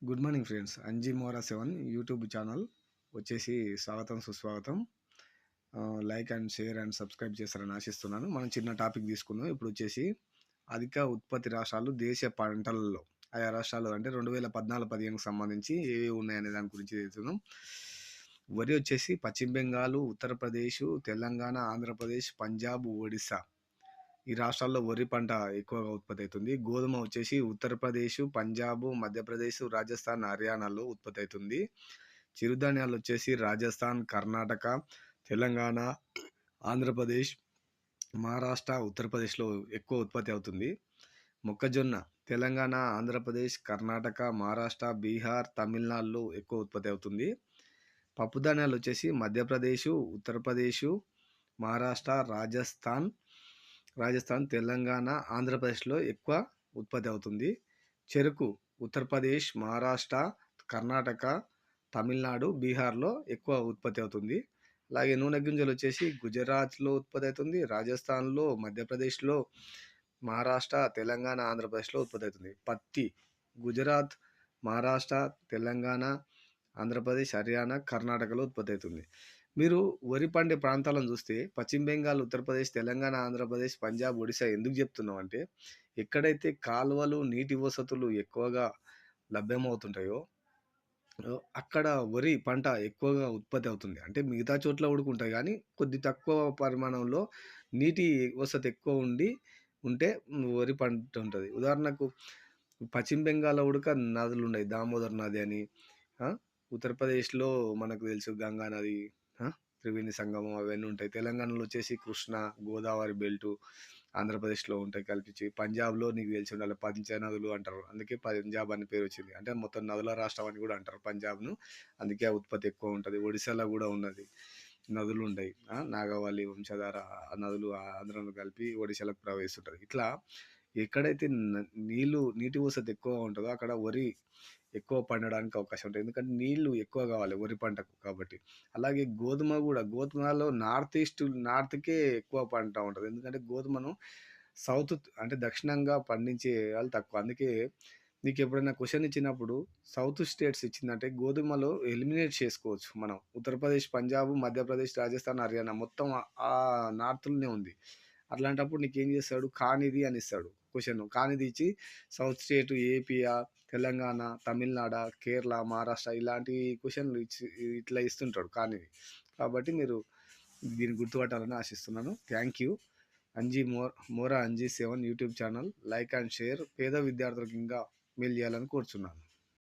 Good morning friends. Anji మోరా 7 YouTube channel వచ్చేసి స్వాగతం, సుస్వాగతం. Like and share and subscribe చేస్తారని ఆశిస్తున్నాను. మనం చిన్న టాపిక్ తీసుకుందాం. ఇప్పుడు వచ్చేసి అధిక ఉత్పత్తి రాష్ట్రాలు దేశ పంటలలో ఆయా రాష్ట్రాలు అంటే 2014-15కి సంబంధించి ఏవి ఉన్నాయనే దాని గురించి తెలుసుకుందాం. వరి వచ్చేసి పశ్చిమ బెంగాల్, ఉత్తరప్రదేశ్, తెలంగాణ, ఆంధ్రప్రదేశ్, పంజాబ్, ఒడిశా ఈ రాష్ట్రాల్లో వరి పంట ఎక్కువగా ఉత్పత్తి అవుతుంది. గోధుమ వచ్చేసి ఉత్తరప్రదేశ్, పంజాబ్, మధ్యప్రదేశ్, రాజస్థాన్, హర్యానాలో ఉత్పత్తి అవుతుంది. చిరుధాన్యాలు వచ్చేసి రాజస్థాన్, కర్ణాటక, తెలంగాణ, ఆంధ్రప్రదేశ్, మహారాష్ట్ర, ఉత్తరప్రదేశ్లో ఎక్కువ ఉత్పత్తి అవుతుంది. మొక్కజొన్న తెలంగాణ, ఆంధ్రప్రదేశ్, కర్ణాటక, మహారాష్ట్ర, బీహార్, తమిళనాడులో ఎక్కువ ఉత్పత్తి అవుతుంది. పప్పుధాన్యాలు వచ్చేసి మధ్యప్రదేశ్, ఉత్తరప్రదేశ్, మహారాష్ట్ర, రాజస్థాన్, తెలంగాణ, ఆంధ్రప్రదేశ్లో ఎక్కువ ఉత్పత్తి అవుతుంది. చెరుకు ఉత్తరప్రదేశ్, మహారాష్ట్ర, కర్ణాటక, తమిళనాడు, బీహార్లో ఎక్కువ ఉత్పత్తి అవుతుంది. అలాగే నూనె గింజలు వచ్చేసి గుజరాత్లో ఉత్పత్తి అవుతుంది. రాజస్థాన్లో, మధ్యప్రదేశ్లో, మహారాష్ట్ర, తెలంగాణ, ఆంధ్రప్రదేశ్లో ఉత్పత్తి అవుతుంది. పత్తి గుజరాత్, మహారాష్ట్ర, తెలంగాణ, ఆంధ్రప్రదేశ్, హర్యానా, కర్ణాటకలో ఉత్పత్తి అవుతుంది. మీరు వరి పండే ప్రాంతాలను చూస్తే పశ్చిమ బెంగాల్, ఉత్తరప్రదేశ్, తెలంగాణ, ఆంధ్రప్రదేశ్, పంజాబ్, ఒడిశా ఎందుకు చెప్తున్నాం అంటే ఎక్కడైతే కాలువలు, నీటి వసతులు ఎక్కువగా లభ్యమవుతుంటాయో అక్కడ వరి పంట ఎక్కువగా ఉత్పత్తి అవుతుంది. అంటే మిగతా చోట్ల ఉడుకుంటాయి కానీ కొద్ది తక్కువ పరిమాణంలో నీటి వసతి ఎక్కువ ఉంటే వరి పంట ఉంటుంది. ఉదాహరణకు పశ్చిమ బెంగాల్లో ఉడక నదులు ఉన్నాయి, దామోదర్ నది అని. ఉత్తరప్రదేశ్లో మనకు తెలుసు గంగా నది, త్రివేణి సంగమం అవన్నీ ఉంటాయి. తెలంగాణలో వచ్చేసి కృష్ణ, గోదావరి బెల్టు, ఆంధ్రప్రదేశ్లో ఉంటాయి కల్పించి. పంజాబ్లో నీకు తెలిసి ఉండాలి పంచనదులు అంటారు, అందుకే పంజాబ్ అని పేరు వచ్చింది. అంటే మొత్తం నదుల రాష్ట్రం అని కూడా అంటారు పంజాబ్ను, అందుకే ఆ ఉత్పత్తి ఎక్కువ ఉంటుంది. ఒడిశాలో కూడా ఉన్నది, నదులు ఉన్నాయి. నాగావళి, వంశధార ఆ నదులు ఆంధ్రను కలిపి ఒడిశాలకు ప్రవహిస్తుంటుంది. ఇట్లా ఎక్కడైతే నీటి వసతి ఎక్కువ ఉంటుందో అక్కడ వరి ఎక్కువ పండడానికి అవకాశం ఉంటుంది. ఎందుకంటే నీళ్లు ఎక్కువ కావాలి వరి పంటకు కాబట్టి. అలాగే గోధుమలో నార్త్కే ఎక్కువ పంట ఉంటుంది. ఎందుకంటే గోధుమను సౌత్ అంటే దక్షిణంగా పండించే వాళ్ళు తక్కువ. అందుకే నీకు ఎప్పుడైనా క్వశ్చన్ ఇచ్చినప్పుడు సౌత్ స్టేట్స్ ఇచ్చిందంటే గోధుమలో ఎలిమినేట్ చేసుకోవచ్చు మనం. ఉత్తరప్రదేశ్, పంజాబ్, మధ్యప్రదేశ్, రాజస్థాన్, హర్యానా మొత్తం ఆ నార్త్లోనే ఉంది. అట్లాంటప్పుడు నీకు ఏం చేస్తాడు, కానిది అని ఇస్తాడు క్వశ్చన్. కానిది ఇచ్చి సౌత్ స్టేట్ ఏపీయా, తెలంగాణ, తమిళనాడు, కేరళ, మహారాష్ట్ర ఇలాంటి క్వశ్చన్లు ఇట్లా ఇస్తుంటాడు కానిది. కాబట్టి మీరు దీన్ని గుర్తుపట్టాలని ఆశిస్తున్నాను. Thank you. Mora Anji 7 YouTube channel like and share. పేద విద్యార్థులకు ఇంకా మేలు చేయాలని కోరుచున్నాను.